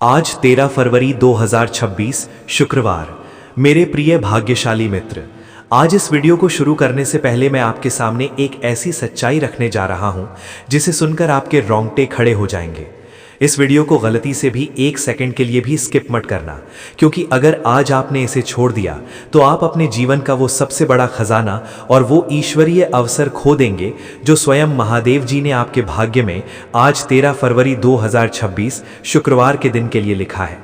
आज 13 फरवरी 2026 शुक्रवार। मेरे प्रिय भाग्यशाली मित्र, आज इस वीडियो को शुरू करने से पहले मैं आपके सामने एक ऐसी सच्चाई रखने जा रहा हूं जिसे सुनकर आपके रोंगटे खड़े हो जाएंगे। इस वीडियो को गलती से भी एक सेकंड के लिए भी स्किप मत करना, क्योंकि अगर आज आपने इसे छोड़ दिया तो आप अपने जीवन का वो सबसे बड़ा खजाना और वो ईश्वरीय अवसर खो देंगे जो स्वयं महादेव जी ने आपके भाग्य में आज 13 फरवरी 2026 शुक्रवार के दिन के लिए लिखा है।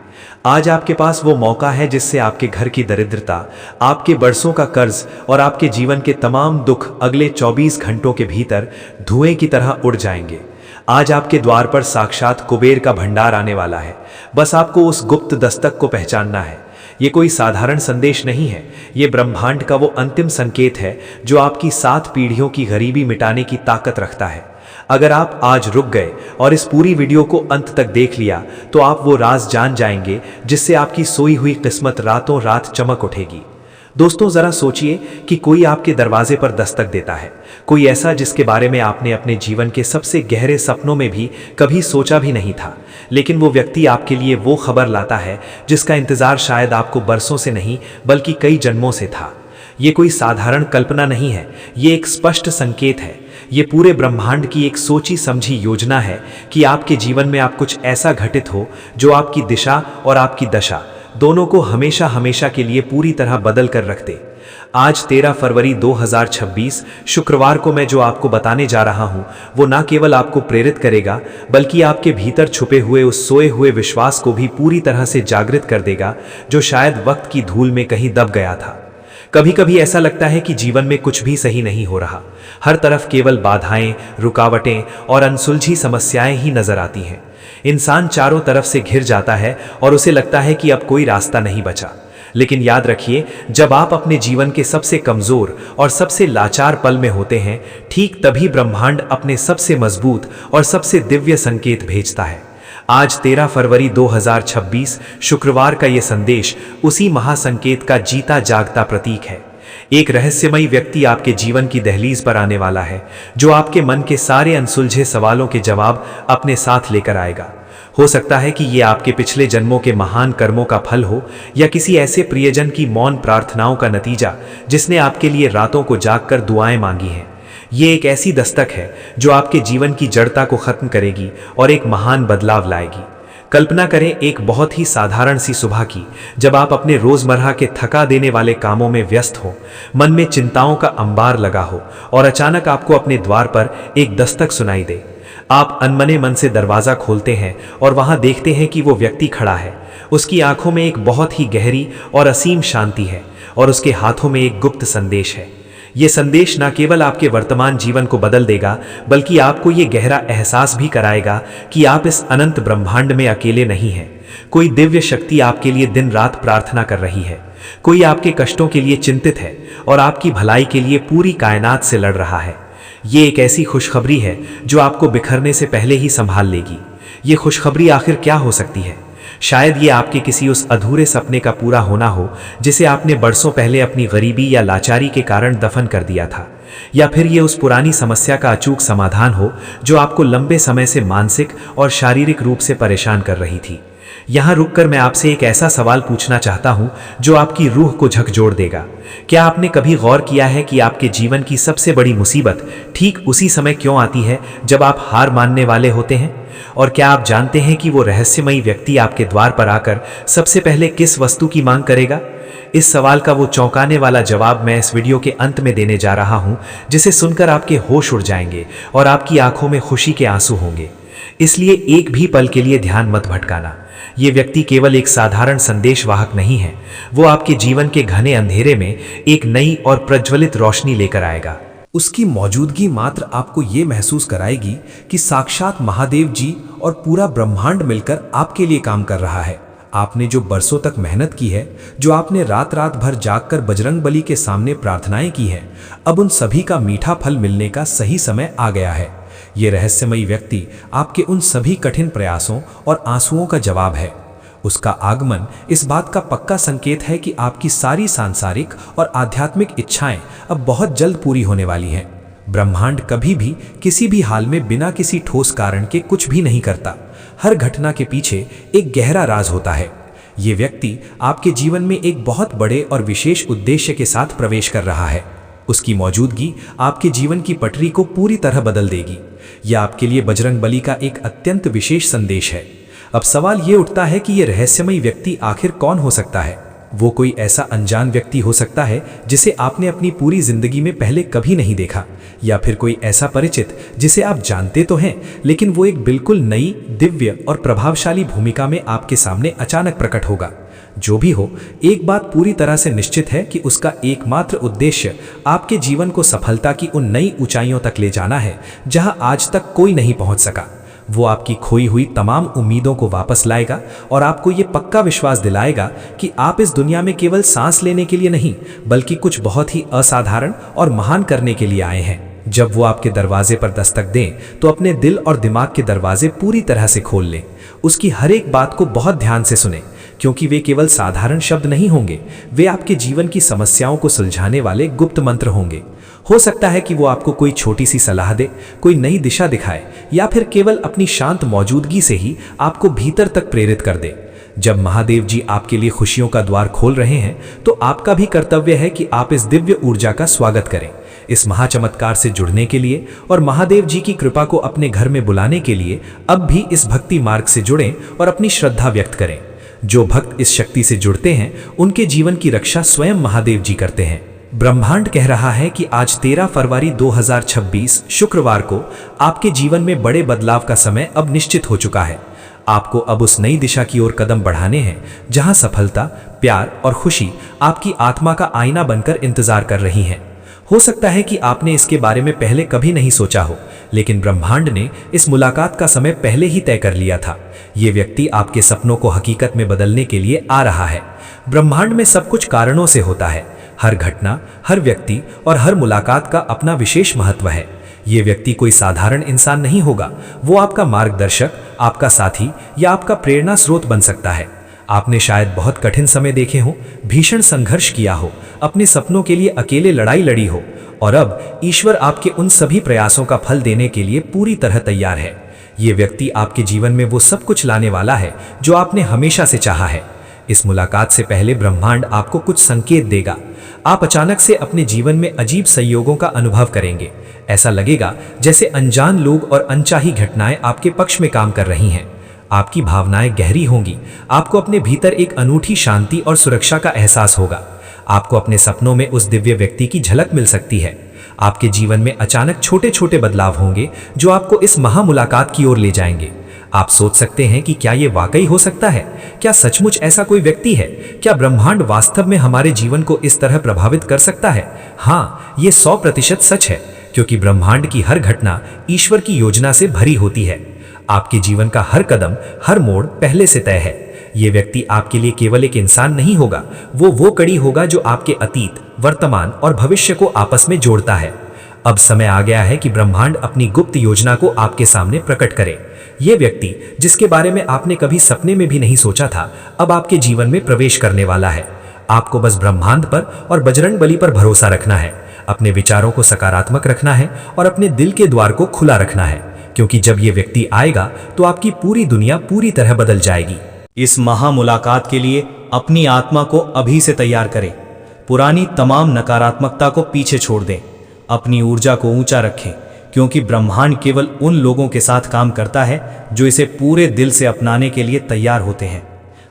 आज आपके पास वो मौका है जिससे आपके घर की दरिद्रता, आपके बरसों का कर्ज और आपके जीवन के तमाम दुख अगले 24 घंटों के भीतर धुएं की तरह उड़ जाएंगे। आज आपके द्वार पर साक्षात कुबेर का भंडार आने वाला है। बस आपको उस गुप्त दस्तक को पहचानना है। ये कोई साधारण संदेश नहीं है, ये ब्रह्मांड का वो अंतिम संकेत है जो आपकी 7 पीढ़ियों की गरीबी मिटाने की ताकत रखता है। अगर आप आज रुक गए और इस पूरी वीडियो को अंत तक देख लिया तो आप वो राज जान जाएंगे जिससे आपकी सोई हुई किस्मत रातों रात चमक उठेगी। दोस्तों, जरा सोचिए कि कोई आपके दरवाजे पर दस्तक देता है, कोई ऐसा जिसके बारे में आपने अपने जीवन के सबसे गहरे सपनों में भी कभी सोचा भी नहीं था, लेकिन वो व्यक्ति आपके लिए वो खबर लाता है जिसका इंतजार शायद आपको बरसों से नहीं बल्कि कई जन्मों से था। ये कोई साधारण कल्पना नहीं है, ये एक स्पष्ट संकेत है। ये पूरे ब्रह्मांड की एक सोची समझी योजना है कि आपके जीवन में आप कुछ ऐसा घटित हो जो आपकी दिशा और आपकी दशा दोनों को हमेशा हमेशा के लिए पूरी तरह बदल कर रख दे। आज 13 फरवरी 2026 शुक्रवार को मैं जो आपको बताने जा रहा हूं वो ना केवल आपको प्रेरित करेगा बल्कि आपके भीतर छुपे हुए उस सोए हुए विश्वास को भी पूरी तरह से जागृत कर देगा जो शायद वक्त की धूल में कहीं दब गया था। कभी कभी ऐसा लगता है कि जीवन में कुछ भी सही नहीं हो रहा, हर तरफ केवल बाधाएं, रुकावटें और अनसुलझी समस्याएं ही नजर आती हैं। इंसान चारों तरफ से घिर जाता है और उसे लगता है कि अब कोई रास्ता नहीं बचा। लेकिन याद रखिए, जब आप अपने जीवन के सबसे कमजोर और सबसे लाचार पल में होते हैं, ठीक तभी ब्रह्मांड अपने सबसे मजबूत और सबसे दिव्य संकेत भेजता है। आज 13 फरवरी 2026 शुक्रवार का ये संदेश उसी महासंकेत का जीता जागता प्रतीक है। एक रहस्यमयी व्यक्ति आपके जीवन की दहलीज पर आने वाला है जो आपके मन के सारे अनसुलझे सवालों के जवाब अपने साथ लेकर आएगा। हो सकता है कि ये आपके पिछले जन्मों के महान कर्मों का फल हो या किसी ऐसे प्रियजन की मौन प्रार्थनाओं का नतीजा जिसने आपके लिए रातों को जागकर दुआएं मांगी हैं। ये एक ऐसी दस्तक है जो आपके जीवन की जड़ता को खत्म करेगी और एक महान बदलाव लाएगी। कल्पना करें एक बहुत ही साधारण सी सुबह की, जब आप अपने रोजमर्रा के थका देने वाले कामों में व्यस्त हो, मन में चिंताओं का अंबार लगा हो और अचानक आपको अपने द्वार पर एक दस्तक सुनाई दे। आप अनमने मन से दरवाजा खोलते हैं और वहां देखते हैं कि वो व्यक्ति खड़ा है। उसकी आंखों में एक बहुत ही गहरी और असीम शांति है और उसके हाथों में एक गुप्त संदेश है। ये संदेश न केवल आपके वर्तमान जीवन को बदल देगा बल्कि आपको ये गहरा एहसास भी कराएगा कि आप इस अनंत ब्रह्मांड में अकेले नहीं हैं। कोई दिव्य शक्ति आपके लिए दिन रात प्रार्थना कर रही है, कोई आपके कष्टों के लिए चिंतित है और आपकी भलाई के लिए पूरी कायनात से लड़ रहा है। ये एक ऐसी खुशखबरी है जो आपको बिखरने से पहले ही संभाल लेगी। ये खुशखबरी आखिर क्या हो सकती है? शायद ये आपके किसी उस अधूरे सपने का पूरा होना हो जिसे आपने बरसों पहले अपनी गरीबी या लाचारी के कारण दफन कर दिया था, या फिर ये उस पुरानी समस्या का अचूक समाधान हो जो आपको लंबे समय से मानसिक और शारीरिक रूप से परेशान कर रही थी। यहाँ रुककर मैं आपसे एक ऐसा सवाल पूछना चाहता हूँ जो आपकी रूह को झकझोर देगा। क्या आपने कभी गौर किया है कि आपके जीवन की सबसे बड़ी मुसीबत ठीक उसी समय क्यों आती है जब आप हार मानने वाले होते हैं? और क्या आप जानते हैं कि वो रहस्यमयी व्यक्ति आपके द्वार पर आकर सबसे पहले किस वस्तु की मांग करेगा? इस सवाल का वो चौंकाने वाला जवाब मैं इस वीडियो के अंत में देने जा रहा हूँ, जिसे सुनकर आपके होश उड़ जाएंगे और आपकी आंखों में खुशी के आंसू होंगे। इसलिए एक भी पल के लिए ध्यान मत भटकाना। ये व्यक्ति केवल एक साधारण संदेशवाहक नहीं है, वो आपके जीवन के घने अंधेरे में एक नई और प्रज्वलित रोशनी लेकर आएगा। उसकी मौजूदगी मात्र आपको ये महसूस कराएगी कि साक्षात महादेव जी और पूरा ब्रह्मांड मिलकर आपके लिए काम कर रहा है। आपने जो बरसों तक मेहनत की है, जो आपने रात रात भर जागकर बजरंगबली के सामने प्रार्थनाएं की हैं, अब उन सभी का मीठा फल मिलने का सही समय आ गया है। ये रहस्यमयी व्यक्ति आपके उन सभी कठिन प्रयासों और आंसुओं का जवाब है। उसका आगमन इस बात का पक्का संकेत है कि आपकी सारी सांसारिक और आध्यात्मिक इच्छाएं अब बहुत जल्द पूरी होने वाली हैं। ब्रह्मांड कभी भी किसी भी हाल में बिना किसी ठोस कारण के कुछ भी नहीं करता। हर घटना के पीछे एक गहरा राज होता है। ये व्यक्ति आपके जीवन में एक बहुत बड़े और विशेष उद्देश्य के साथ प्रवेश कर रहा है। उसकी मौजूदगी आपके जीवन की पटरी को पूरी तरह बदल देगी। यह आपके लिए बजरंगबली का एक अत्यंत विशेष संदेश है। अब सवाल ये उठता है कि यह रहस्यमयी व्यक्ति आखिर कौन हो सकता है। वो कोई ऐसा अनजान व्यक्ति हो सकता है जिसे आपने अपनी पूरी जिंदगी में पहले कभी नहीं देखा, या फिर कोई ऐसा परिचित जिसे आप जानते तो हैं लेकिन वो एक बिल्कुल नई, दिव्य और प्रभावशाली भूमिका में आपके सामने अचानक प्रकट होगा। जो भी हो, एक बात पूरी तरह से निश्चित है कि उसका एकमात्र उद्देश्य आपके जीवन को सफलता की उन नई ऊंचाइयों तक ले जाना है जहां आज तक कोई नहीं पहुंच सका। वो आपकी खोई हुई तमाम उम्मीदों को वापस लाएगा और आपको ये पक्का विश्वास दिलाएगा कि आप इस दुनिया में केवल सांस लेने के लिए नहीं बल्कि कुछ बहुत ही असाधारण और महान करने के लिए आए हैं। जब वो आपके दरवाजे पर दस्तक दें तो अपने दिल और दिमाग के दरवाजे पूरी तरह से खोल लें। उसकी हर एक बात को बहुत ध्यान से सुनें, क्योंकि वे केवल साधारण शब्द नहीं होंगे, वे आपके जीवन की समस्याओं को सुलझाने वाले गुप्त मंत्र होंगे। हो सकता है कि वो आपको कोई छोटी सी सलाह दे, कोई नई दिशा दिखाए, या फिर केवल अपनी शांत मौजूदगी से ही आपको भीतर तक प्रेरित कर दे। जब महादेव जी आपके लिए खुशियों का द्वार खोल रहे हैं तो आपका भी कर्तव्य है कि आप इस दिव्य ऊर्जा का स्वागत करें। इस महाचमत्कार से जुड़ने के लिए और महादेव जी की कृपा को अपने घर में बुलाने के लिए अब भी इस भक्ति मार्ग से जुड़ें और अपनी श्रद्धा व्यक्त करें। जो भक्त इस शक्ति से जुड़ते हैं उनके जीवन की रक्षा स्वयं महादेव जी करते हैं। ब्रह्मांड कह रहा है कि आज 13 फरवरी 2026 शुक्रवार को आपके जीवन में बड़े बदलाव का समय अब निश्चित हो चुका है। आपको अब उस नई दिशा की ओर कदम बढ़ाने हैं जहां सफलता, प्यार और खुशी आपकी आत्मा का आईना बनकर इंतजार कर रही हैं। हो सकता है कि आपने इसके बारे में पहले कभी नहीं सोचा हो, लेकिन ब्रह्मांड ने इस मुलाकात का समय पहले ही तय कर लिया था। ये व्यक्ति आपके सपनों को हकीकत में बदलने के लिए आ रहा है। ब्रह्मांड में सब कुछ कारणों से होता है। हर घटना, हर व्यक्ति और हर मुलाकात का अपना विशेष महत्व है। ये व्यक्ति कोई साधारण इंसान नहीं होगा, वो आपका मार्गदर्शक, आपका साथी या आपका प्रेरणा स्रोत बन सकता है। आपने शायद बहुत कठिन समय देखे हो, भीषण संघर्ष किया हो, अपने सपनों के लिए अकेले लड़ाई लड़ी हो, और अब ईश्वर आपके उन सभी प्रयासों का फल देने के लिए पूरी तरह तैयार है। ये व्यक्ति आपके जीवन में वो सब कुछ लाने वाला है जो आपने हमेशा से चाहा है। इस मुलाकात से पहले ब्रह्मांड आपको कुछ संकेत देगा। आप अचानक से अपने जीवन में अजीब संयोगों का अनुभव करेंगे। ऐसा लगेगा जैसे अनजान लोग और अनचाही घटनाएं आपके पक्ष में काम कर रही हैं। आपकी भावनाएं गहरी होंगी। आपको अपने भीतर एक अनूठी शांति और सुरक्षा का एहसास होगा। आपको अपने सपनों में उस दिव्य व्यक्ति की झलक मिल सकती है। आपके जीवन में अचानक छोटे छोटे बदलाव होंगे जो आपको इस महामुलाकात की ओर ले जाएंगे। आप सोच सकते हैं कि क्या ये वाकई हो सकता है? क्या सचमुच ऐसा कोई व्यक्ति है? क्या ब्रह्मांड वास्तव में हमारे जीवन को इस तरह प्रभावित कर सकता है? हाँ, ये 100% सच है, क्योंकि ब्रह्मांड की हर घटना ईश्वर की योजना से भरी होती है। आपके जीवन का हर कदम, हर मोड़ पहले से तय है। ये व्यक्ति आपके लिए केवल एक इंसान नहीं होगा, वो कड़ी होगा जो आपके अतीत, वर्तमान और भविष्य को आपस में जोड़ता है। अब समय आ गया है कि ब्रह्मांड अपनी गुप्त योजना को आपके सामने प्रकट करे। ये व्यक्ति जिसके बारे में आपने कभी सपने में भी नहीं सोचा था, अब आपके जीवन में प्रवेश करने वाला है। आपको बस ब्रह्मांड पर और बजरंगबली पर भरोसा रखना है, अपने विचारों को सकारात्मक रखना है और अपने दिल के द्वार को खुला रखना है, क्योंकि जब ये व्यक्ति आएगा तो आपकी पूरी दुनिया पूरी तरह बदल जाएगी। इस महामुलाकात के लिए अपनी आत्मा को अभी से तैयार करें। पुरानी तमाम नकारात्मकता को पीछे छोड़ दें। अपनी ऊर्जा को ऊंचा रखें, क्योंकि ब्रह्मांड केवल उन लोगों के साथ काम करता है जो इसे पूरे दिल से अपनाने के लिए तैयार होते हैं।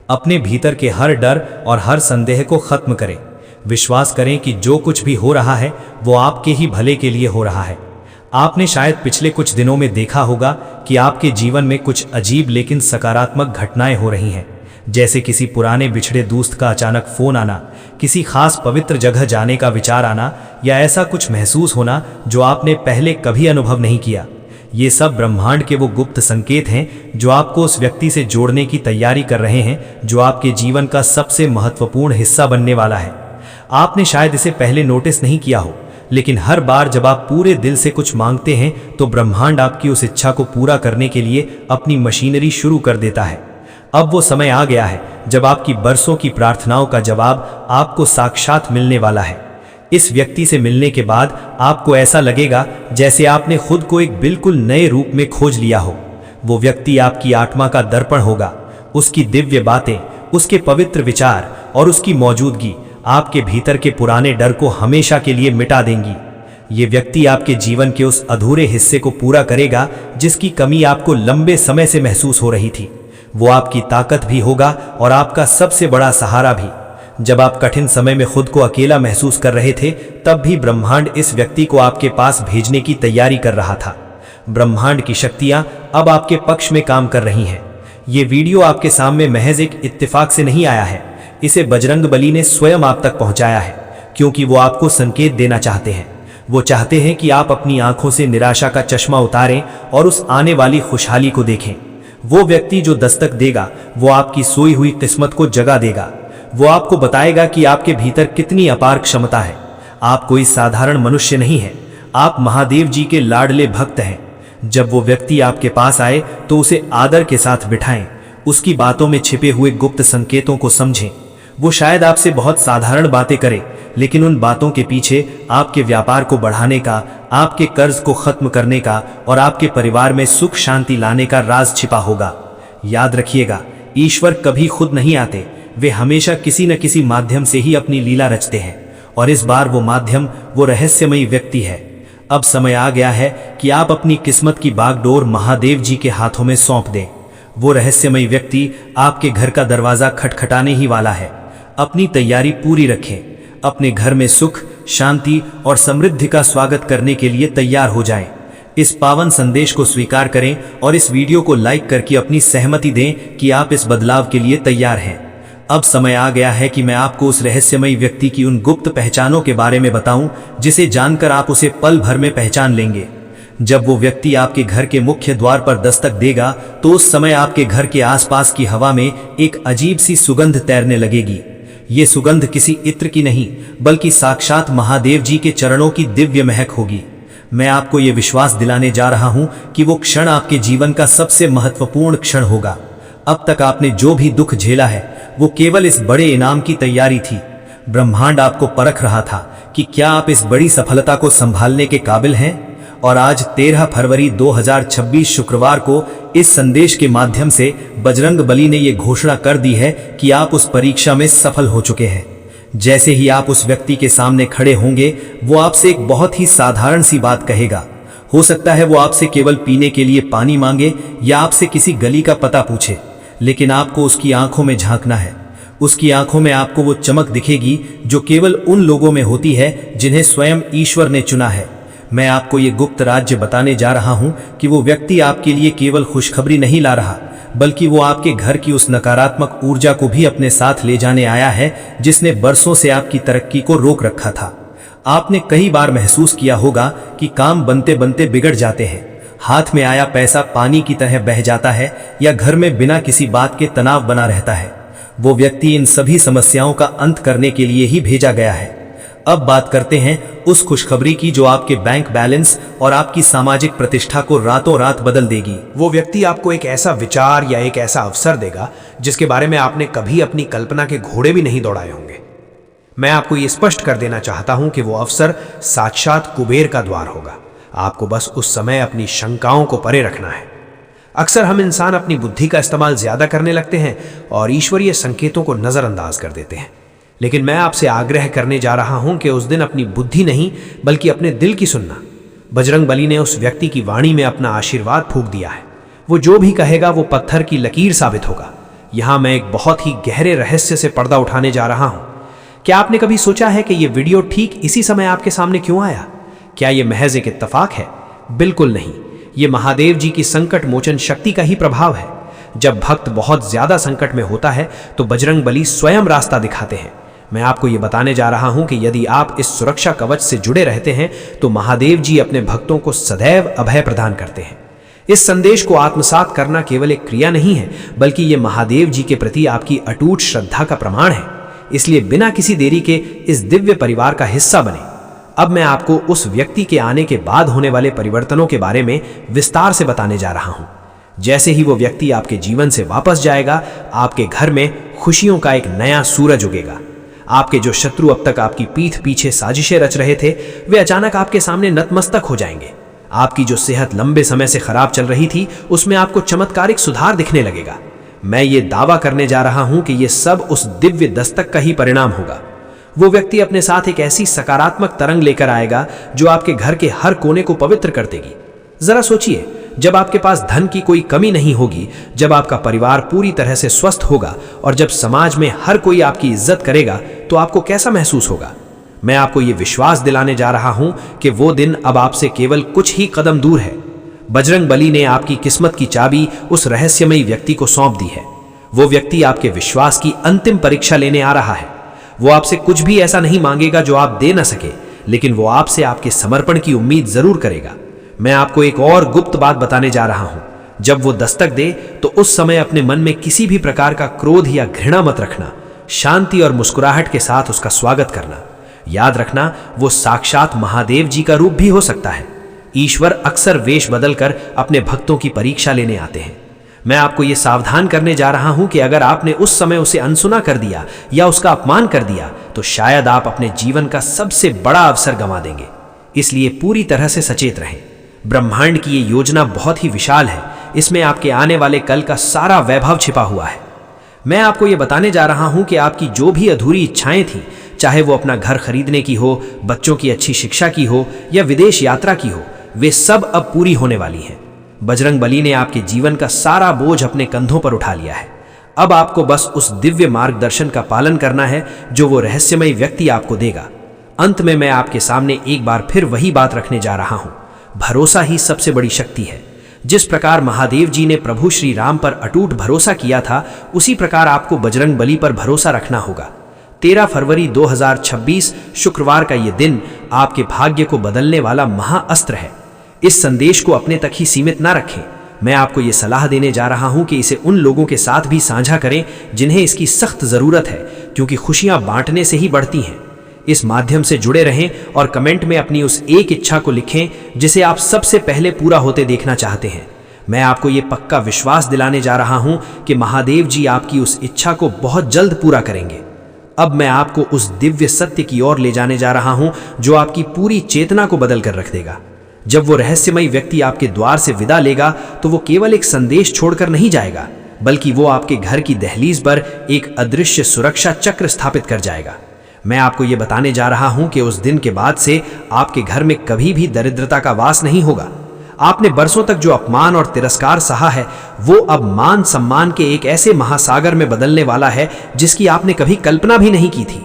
अपने भीतर के हर डर और हर संदेह को खत्म करें। विश्वास करें कि जो कुछ भी हो रहा है वो आपके ही भले के लिए हो रहा है। आपने शायद पिछले कुछ दिनों में देखा होगा कि आपके जीवन में कुछ अजीब लेकिन सकारात्मक घटनाएं हो रही हैं, जैसे किसी पुराने बिछड़े दोस्त का अचानक फोन आना, किसी खास पवित्र जगह जाने का विचार आना, या ऐसा कुछ महसूस होना जो आपने पहले कभी अनुभव नहीं किया। ये सब ब्रह्मांड के वो गुप्त संकेत हैं जो आपको उस व्यक्ति से जोड़ने की तैयारी कर रहे हैं जो आपके जीवन का सबसे महत्वपूर्ण हिस्सा बनने वाला है। आपने शायद इसे पहले नोटिस नहीं किया हो, लेकिन हर बार जब आप पूरे दिल से कुछ मांगते हैं तो ब्रह्मांड आपकी उस इच्छा को पूरा करने के लिए अपनी मशीनरी शुरू कर देता है। अब वो समय आ गया है जब आपकी बरसों की प्रार्थनाओं का जवाब आपको साक्षात मिलने वाला है। इस व्यक्ति से मिलने के बाद आपको ऐसा लगेगा जैसे आपने खुद को एक बिल्कुल नए रूप में खोज लिया हो। वो व्यक्ति आपकी आत्मा का दर्पण होगा। उसकी दिव्य बातें, उसके पवित्र विचार और उसकी मौजूदगी आपके भीतर के पुराने डर को हमेशा के लिए मिटा देंगी। ये व्यक्ति आपके जीवन के उस अधूरे हिस्से को पूरा करेगा जिसकी कमी आपको लंबे समय से महसूस हो रही थी। वो आपकी ताकत भी होगा और आपका सबसे बड़ा सहारा भी। जब आप कठिन समय में खुद को अकेला महसूस कर रहे थे, तब भी ब्रह्मांड इस व्यक्ति को आपके पास भेजने की तैयारी कर रहा था। ब्रह्मांड की शक्तियां अब आपके पक्ष में काम कर रही हैं। ये वीडियो आपके सामने महज एक इत्तेफाक से नहीं आया है। इसे बजरंग बली ने स्वयं आप तक पहुंचाया है, क्योंकि वो आपको संकेत देना चाहते हैं। वो चाहते हैं कि आप अपनी आंखों से निराशा का चश्मा उतारें और उस आने वाली खुशहाली को देखें। वो व्यक्ति जो दस्तक देगा, वो आपकी सोई हुई किस्मत को जगा देगा। वो आपको बताएगा कि आपके भीतर कितनी अपार क्षमता है। आप कोई साधारण मनुष्य नहीं है, आप महादेव जी के लाडले भक्त हैं। जब वो व्यक्ति आपके पास आए तो उसे आदर के साथ बिठाएं, उसकी बातों में छिपे हुए गुप्त संकेतों को समझें। वो शायद आपसे बहुत साधारण बातें करे, लेकिन उन बातों के पीछे आपके व्यापार को बढ़ाने का, आपके कर्ज को खत्म करने का और आपके परिवार में सुख शांति लाने का राज छिपा होगा। याद रखिएगा, ईश्वर कभी खुद नहीं आते, वे हमेशा किसी न किसी माध्यम से ही अपनी लीला रचते हैं। और इस बार वो माध्यम वो रहस्यमयी व्यक्ति है। अब समय आ गया है कि आप अपनी किस्मत की बागडोर महादेव जी के हाथों में सौंप दें। वो रहस्यमयी व्यक्ति आपके घर का दरवाजा खटखटाने ही वाला है। अपनी तैयारी पूरी रखें। अपने घर में सुख, शांति और समृद्धि का स्वागत करने के लिए तैयार हो जाएं। इस पावन संदेश को स्वीकार करें और इस वीडियो को लाइक करके अपनी सहमति दें कि आप इस बदलाव के लिए तैयार हैं। अब समय आ गया है कि मैं आपको उस रहस्यमयी व्यक्ति की उन गुप्त पहचानों के बारे में बताऊं, जिसे जानकर आप उसे पल भर में पहचान लेंगे। जब वो व्यक्ति आपके घर के मुख्य द्वार पर दस्तक देगा, तो उस समय आपके घर के आसपास की हवा में एक अजीब सी सुगंध तैरने लगेगी। ये सुगंध किसी इत्र की नहीं, बल्कि साक्षात महादेव जी के चरणों की दिव्य महक होगी। मैं आपको ये विश्वास दिलाने जा रहा हूं कि वो क्षण आपके जीवन का सबसे महत्वपूर्ण क्षण होगा। अब तक आपने जो भी दुख झेला है, वो केवल इस बड़े इनाम की तैयारी थी। ब्रह्मांड आपको परख रहा था कि क्या आप इस बड़ी सफलता को संभालने के काबिल हैं। और आज 13 फरवरी 2026 शुक्रवार को इस संदेश के माध्यम से बजरंग बली ने ये घोषणा कर दी है कि आप उस परीक्षा में सफल हो चुके हैं। जैसे ही आप उस व्यक्ति के सामने खड़े होंगे, वो आपसे एक बहुत ही साधारण सी बात कहेगा। हो सकता है वो आपसे केवल पीने के लिए पानी मांगे या आपसे किसी गली का पता पूछे, लेकिन आपको उसकी आंखों में झांकना है। उसकी आंखों में आपको वो चमक दिखेगी जो केवल उन लोगों में होती है जिन्हें स्वयं ईश्वर ने चुना है। मैं आपको ये गुप्त राज्य बताने जा रहा हूं कि वो व्यक्ति आपके लिए केवल खुशखबरी नहीं ला रहा, बल्कि वो आपके घर की उस नकारात्मक ऊर्जा को भी अपने साथ ले जाने आया है जिसने बरसों से आपकी तरक्की को रोक रखा था। आपने कई बार महसूस किया होगा कि काम बनते बनते बिगड़ जाते हैं, हाथ में आया पैसा पानी की तरह बह जाता है या घर में बिना किसी बात के तनाव बना रहता है। वो व्यक्ति इन सभी समस्याओं का अंत करने के लिए ही भेजा गया है। अब बात करते हैं उस खुशखबरी की जो आपके बैंक बैलेंस और आपकी सामाजिक प्रतिष्ठा को रातों रात बदल देगी। वो व्यक्ति आपको एक ऐसा विचार या एक ऐसा अवसर देगा जिसके बारे में आपने कभी अपनी कल्पना के घोड़े भी नहीं दौड़ाए होंगे। मैं आपको ये स्पष्ट कर देना चाहता हूं कि वो अवसर साक्षात कुबेर का द्वार होगा। आपको बस उस समय अपनी शंकाओं को परे रखना है। अक्सर हम इंसान अपनी बुद्धि का इस्तेमाल ज्यादा करने लगते हैं और ईश्वरीय संकेतों को नजरअंदाज कर देते हैं। लेकिन मैं आपसे आग्रह करने जा रहा हूं कि उस दिन अपनी बुद्धि नहीं, बल्कि अपने दिल की सुनना। बजरंग बली ने उस व्यक्ति की वाणी में अपना आशीर्वाद फूंक दिया है। वो जो भी कहेगा वो पत्थर की लकीर साबित होगा। यहां मैं एक बहुत ही गहरे रहस्य से पर्दा उठाने जा रहा हूं। क्या आपने कभी सोचा है कि यह वीडियो ठीक इसी समय आपके सामने क्यों आया? क्या यह महज एक इत्तेफाक है? बिल्कुल नहीं। ये महादेव जी की संकट मोचन शक्ति का ही प्रभाव है। जब भक्त बहुत ज्यादा संकट में होता है तो बजरंग बली स्वयं रास्ता दिखाते हैं। मैं आपको ये बताने जा रहा हूं कि यदि आप इस सुरक्षा कवच से जुड़े रहते हैं तो महादेव जी अपने भक्तों को सदैव अभय प्रदान करते हैं। इस संदेश को आत्मसात करना केवल एक क्रिया नहीं है, बल्कि ये महादेव जी के प्रति आपकी अटूट श्रद्धा का प्रमाण है। इसलिए बिना किसी देरी के इस दिव्य परिवार का हिस्सा बने। अब मैं आपको उस व्यक्ति के आने के बाद होने वाले परिवर्तनों के बारे में विस्तार से बताने जा रहा हूं। जैसे ही वो व्यक्ति आपके जीवन से वापस जाएगा, आपके घर में खुशियों का एक नया सूरज उगेगा। आपके जो शत्रु अब तक आपकी पीठ पीछे साजिशें रच रहे थे, वे अचानक आपके सामने नतमस्तक हो जाएंगे। आपकी जो सेहत लंबे समय से खराब चल रही थी, उसमें आपको चमत्कारिक सुधार दिखने लगेगा। मैं ये दावा करने जा रहा हूं कि ये सब उस दिव्य दस्तक का ही परिणाम होगा। वो व्यक्ति अपने साथ एक ऐसी सकारात्मक तरंग लेकर आएगा जो आपके घर के हर कोने को पवित्र कर देगी। जरा सोचिए, जब आपके पास धन की कोई कमी नहीं होगी, जब आपका परिवार पूरी तरह से स्वस्थ होगा और जब समाज में हर कोई आपकी इज्जत करेगा, तो आपको कैसा महसूस होगा। मैं आपको ये विश्वास दिलाने जा रहा हूं कि वो दिन अब आपसे केवल कुछ ही कदम दूर है। बजरंग बली ने आपकी किस्मत की चाबी उस रहस्यमयी व्यक्ति को सौंप दी है। वो व्यक्ति आपके विश्वास की अंतिम परीक्षा लेने आ रहा है। वो आपसे कुछ भी ऐसा नहीं मांगेगा जो आप दे न सके, लेकिन वो आपसे आपके समर्पण की उम्मीद जरूर करेगा। मैं आपको एक और गुप्त बात बताने जा रहा हूं। जब वो दस्तक दे, तो उस समय अपने मन में किसी भी प्रकार का क्रोध या घृणा मत रखना। शांति और मुस्कुराहट के साथ उसका स्वागत करना। याद रखना, वो साक्षात महादेव जी का रूप भी हो सकता है। ईश्वर अक्सर वेश बदलकर अपने भक्तों की परीक्षा लेने आते हैं। मैं आपको यह सावधान करने जा रहा हूं कि अगर आपने उस समय उसे अनसुना कर दिया या उसका अपमान कर दिया, तो शायद आप अपने जीवन का सबसे बड़ा अवसर गंवा देंगे। इसलिए पूरी तरह से सचेत रहें। ब्रह्मांड की ये योजना बहुत ही विशाल है। इसमें आपके आने वाले कल का सारा वैभव छिपा हुआ है। मैं आपको ये बताने जा रहा हूं कि आपकी जो भी अधूरी इच्छाएं थीं, चाहे वो अपना घर खरीदने की हो, बच्चों की अच्छी शिक्षा की हो या विदेश यात्रा की हो, वे सब अब पूरी होने वाली हैं। बजरंग बली ने आपके जीवन का सारा बोझ अपने कंधों पर उठा लिया है। अब आपको बस उस दिव्य मार्गदर्शन का पालन करना है जो वो रहस्यमय व्यक्ति आपको देगा। अंत में मैं आपके सामने एक बार फिर वही बात रखने जा रहा हूं। भरोसा ही सबसे बड़ी शक्ति है। जिस प्रकार महादेव जी ने प्रभु श्री राम पर अटूट भरोसा किया था, उसी प्रकार आपको बजरंग बली पर भरोसा रखना होगा। 13 फरवरी 2026 शुक्रवार का ये दिन आपके भाग्य को बदलने वाला महाअस्त्र है। इस संदेश को अपने तक ही सीमित ना रखें। मैं आपको ये सलाह देने जा रहा हूं कि इसे उन लोगों के साथ भी साझा करें जिन्हें इसकी सख्त जरूरत है, क्योंकि खुशियां बांटने से ही बढ़ती हैं। इस माध्यम से जुड़े रहें और कमेंट में अपनी उस एक इच्छा को लिखें जिसे आप सबसे पहले पूरा होते देखना चाहते हैं। मैं आपको ये पक्का विश्वास दिलाने जा रहा हूं कि महादेव जी आपकी उस इच्छा को बहुत जल्द पूरा करेंगे। अब मैं आपको उस दिव्य सत्य की ओर ले जाने जा रहा हूं जो आपकी पूरी चेतना को बदल कर रख देगा। जब वो रहस्यमयी व्यक्ति आपके द्वार से विदा लेगा, तो वो केवल एक संदेश छोड़कर नहीं जाएगा, बल्कि वो आपके घर की दहलीज पर एक अदृश्य सुरक्षा चक्र स्थापित कर जाएगा। मैं आपको ये बताने जा रहा हूं कि उस दिन के बाद से आपके घर में कभी भी दरिद्रता का वास नहीं होगा। आपने बरसों तक जो अपमान और तिरस्कार सहा है, वो अब मान सम्मान के एक ऐसे महासागर में बदलने वाला है जिसकी आपने कभी कल्पना भी नहीं की थी।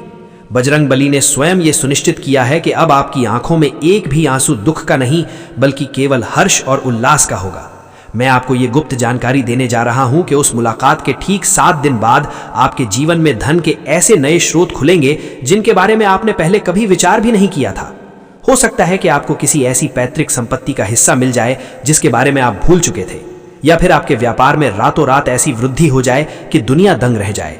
बजरंग बली ने स्वयं ये सुनिश्चित किया है कि अब आपकी आंखों में एक भी आंसू दुख का नहीं, बल्कि केवल हर्ष और उल्लास का होगा। मैं आपको ये गुप्त जानकारी देने जा रहा हूं कि उस मुलाकात के ठीक 7 दिन बाद आपके जीवन में धन के ऐसे नए स्रोत खुलेंगे जिनके बारे में आपने पहले कभी विचार भी नहीं किया था। हो सकता है कि आपको किसी ऐसी पैतृक संपत्ति का हिस्सा मिल जाए जिसके बारे में आप भूल चुके थे, या फिर आपके व्यापार में रातों रात ऐसी वृद्धि हो जाए कि दुनिया दंग रह जाए।